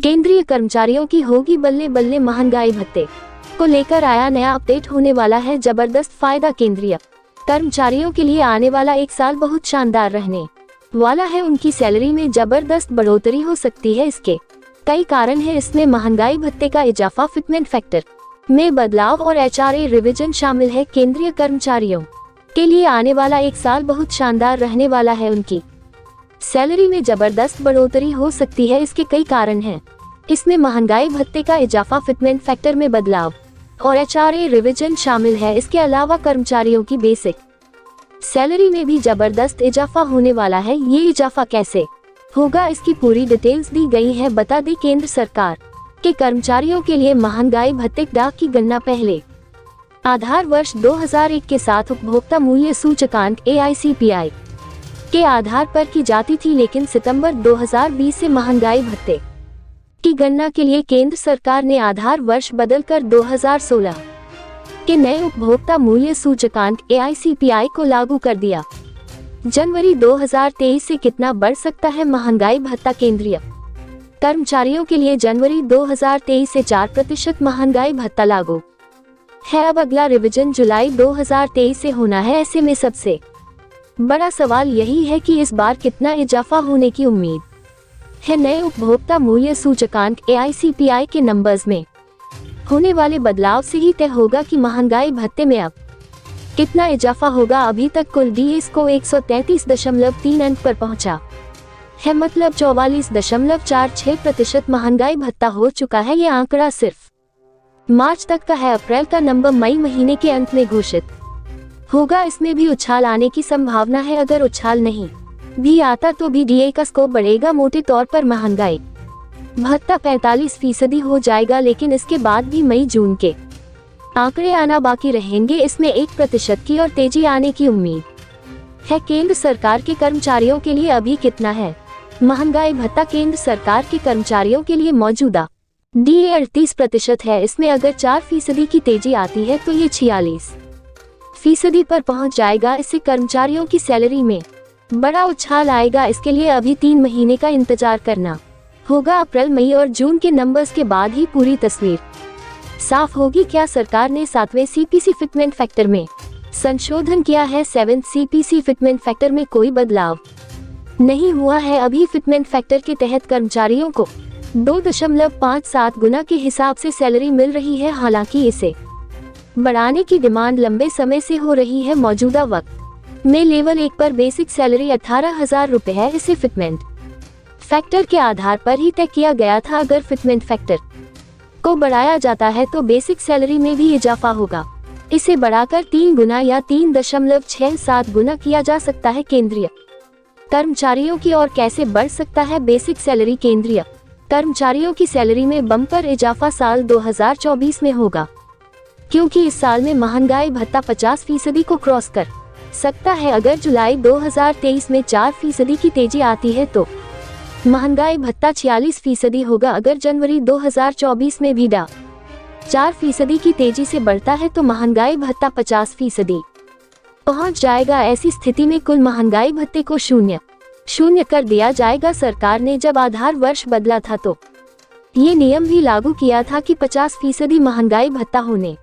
केंद्रीय कर्मचारियों की होगी बल्ले बल्ले महंगाई भत्ते को लेकर आया नया अपडेट। होने वाला है जबरदस्त फायदा। केंद्रीय कर्मचारियों के लिए आने वाला एक साल बहुत शानदार रहने वाला है। उनकी सैलरी में जबरदस्त बढ़ोतरी हो सकती है। इसके कई कारण हैं। इसमें महंगाई भत्ते का इजाफा, फिटमेंट फैक्टर में बदलाव और एचआरए रिवीजन शामिल है। केंद्रीय कर्मचारियों के लिए आने वाला एक साल बहुत शानदार रहने वाला है। उनकी सैलरी में जबरदस्त बढ़ोतरी हो सकती है। इसके कई कारण हैं। इसमें महंगाई भत्ते का इजाफा, फिटमेंट फैक्टर में बदलाव और एचआरए रिवीजन शामिल है। इसके अलावा कर्मचारियों की बेसिक सैलरी में भी जबरदस्त इजाफा होने वाला है। ये इजाफा कैसे होगा, इसकी पूरी डिटेल्स दी गई है। बता दें, केंद्र सरकार के कर्मचारियों के लिए महंगाई भत्ते डाक की गणना पहले आधार वर्ष 2001 के साथ उपभोक्ता मूल्य सूचकांक AICPI के आधार पर की जाती थी, लेकिन सितंबर 2020 से महंगाई भत्ते की गणना के लिए केंद्र सरकार ने आधार वर्ष बदलकर 2016 के नए उपभोक्ता मूल्य सूचकांक AICPI को लागू कर दिया। जनवरी 2023 से कितना बढ़ सकता है महंगाई भत्ता? केंद्रीय कर्मचारियों के लिए जनवरी 2023 से 4% महंगाई भत्ता लागू है। अब अगला रिवीजन जुलाई 2023 से होना है। ऐसे में सबसे बड़ा सवाल यही है कि इस बार कितना इजाफा होने की उम्मीद है। नए उपभोक्ता मूल्य सूचकांक AICPI के नंबर्स में होने वाले बदलाव से ही तय होगा कि महंगाई भत्ते में अब कितना इजाफा होगा। अभी तक कुल DA को 133.3 अंक पर पहुंचा है, मतलब 44.46% महंगाई भत्ता हो चुका है। ये आंकड़ा सिर्फ मार्च तक का है। अप्रैल का नंबर मई महीने के अंत में घोषित होगा। इसमें भी उछाल आने की संभावना है। अगर उछाल नहीं भी आता तो भी DA का स्कोप बढ़ेगा। मोटे तौर पर महंगाई भत्ता 45% हो जाएगा, लेकिन इसके बाद भी मई जून के आंकड़े आना बाकी रहेंगे। इसमें 1% की और तेजी आने की उम्मीद है। केंद्र सरकार के कर्मचारियों के लिए अभी कितना है महंगाई भत्ता? केंद्र सरकार के कर्मचारियों के लिए मौजूदा DA 38% है। इसमें अगर 4% की तेजी आती है तो ये 46% पर पहुंच जाएगा। इससे कर्मचारियों की सैलरी में बड़ा उछाल आएगा। इसके लिए अभी 3 महीने का इंतजार करना होगा। अप्रैल, मई और जून के नंबर्स के बाद ही पूरी तस्वीर साफ होगी। क्या सरकार ने 7वें CPC फिटमेंट फैक्टर में संशोधन किया है? 7th CPC फिटमेंट फैक्टर में कोई बदलाव नहीं हुआ है। अभी फिटमेंट फैक्टर के तहत कर्मचारियों को 2.57 गुना के हिसाब से सैलरी मिल रही है। हालांकि इसे बढ़ाने की डिमांड लंबे समय से हो रही है। मौजूदा वक्त में लेवल 1 पर बेसिक सैलरी 18,000 रुपए है। इसे फिटमेंट फैक्टर के आधार पर ही तय किया गया था। अगर फिटमेंट फैक्टर को बढ़ाया जाता है तो बेसिक सैलरी में भी इजाफा होगा। इसे बढ़ाकर 3 गुना या 3.67 गुना किया जा सकता है। केंद्रीय कर्मचारियों की और कैसे बढ़ सकता है बेसिक सैलरी? केंद्रीय कर्मचारियों की सैलरी में बम्पर इजाफा साल 2024 में होगा, क्योंकि इस साल में महंगाई भत्ता 50% को क्रॉस कर सकता है। अगर जुलाई 2023 में 4% की तेजी आती है तो महंगाई भत्ता 46% होगा। अगर जनवरी 2024 में भी 4% की तेजी से बढ़ता है तो महंगाई भत्ता 50% पहुंच जाएगा। ऐसी स्थिति में कुल महंगाई भत्ते को शून्य कर दिया जाएगा। सरकार ने जब आधार वर्ष बदला था तो ये नियम भी लागू किया था कि 50% महंगाई भत्ता होने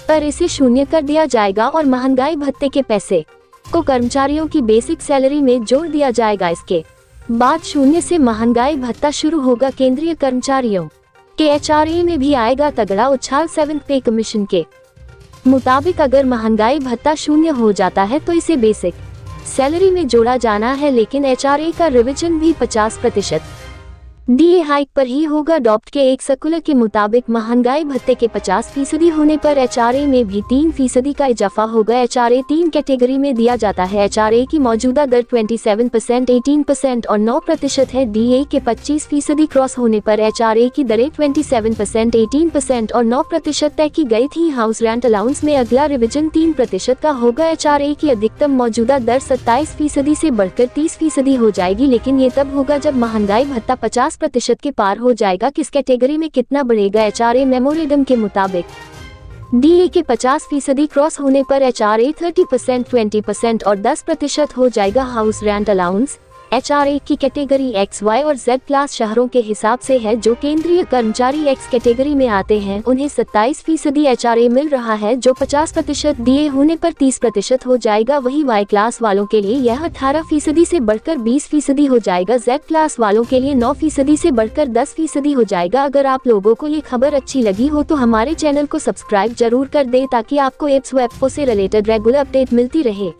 पर इसे शून्य कर दिया जाएगा और महंगाई भत्ते के पैसे को कर्मचारियों की बेसिक सैलरी में जोड़ दिया जाएगा। इसके बाद 0 से महंगाई भत्ता शुरू होगा। केंद्रीय कर्मचारियों के HRA में भी आएगा तगड़ा उछाल। 7th पे कमीशन के मुताबिक अगर महंगाई भत्ता 0 हो जाता है तो इसे बेसिक सैलरी में जोड़ा जाना है, लेकिन HRA का रिवीजन भी 50% DA हाइक पर ही होगा। डॉप्ट के एक सर्कुलर के मुताबिक महंगाई भत्ते के 50% होने पर HRA में भी 3% का इजाफा होगा। HRA 3 कैटेगरी में दिया जाता है। HRA की मौजूदा दर 27%, 18% और 9% है। DA के 25% क्रॉस होने पर HRA की दरें 27%, 18% और 9% तय की गई थी। हाउस रेंट अलाउंस में अगला रिवीजन 3% का होगा। HRA की अधिकतम मौजूदा दर 27% से बढ़कर 30% हो जाएगी, लेकिन ये तब होगा जब महंगाई भत्ता 50% के पार हो जाएगा। किस कैटेगरी में कितना बढ़ेगा? HRA मेमोरेंडम के मुताबिक DA के 50% क्रॉस होने पर HRA 30%, 20% और 10% हो जाएगा। हाउस रेंट अलाउंस HR1 की कैटेगरी X, Y और Z क्लास शहरों के हिसाब से है। जो केंद्रीय कर्मचारी X कैटेगरी में आते हैं उन्हें 27% HRA मिल रहा है, जो 50% दिए होने पर 30% हो जाएगा। वही Y क्लास वालों के लिए यह 18% से बढ़कर 20% हो जाएगा। Z क्लास वालों के लिए 9% से बढ़कर 10% हो जाएगा। अगर आप लोगों को ये खबर अच्छी लगी हो तो हमारे चैनल को सब्सक्राइब जरूर कर दे ताकि आपको एप्स वेबफो से रिलेटेड रेगुलर अपडेट मिलती रहे।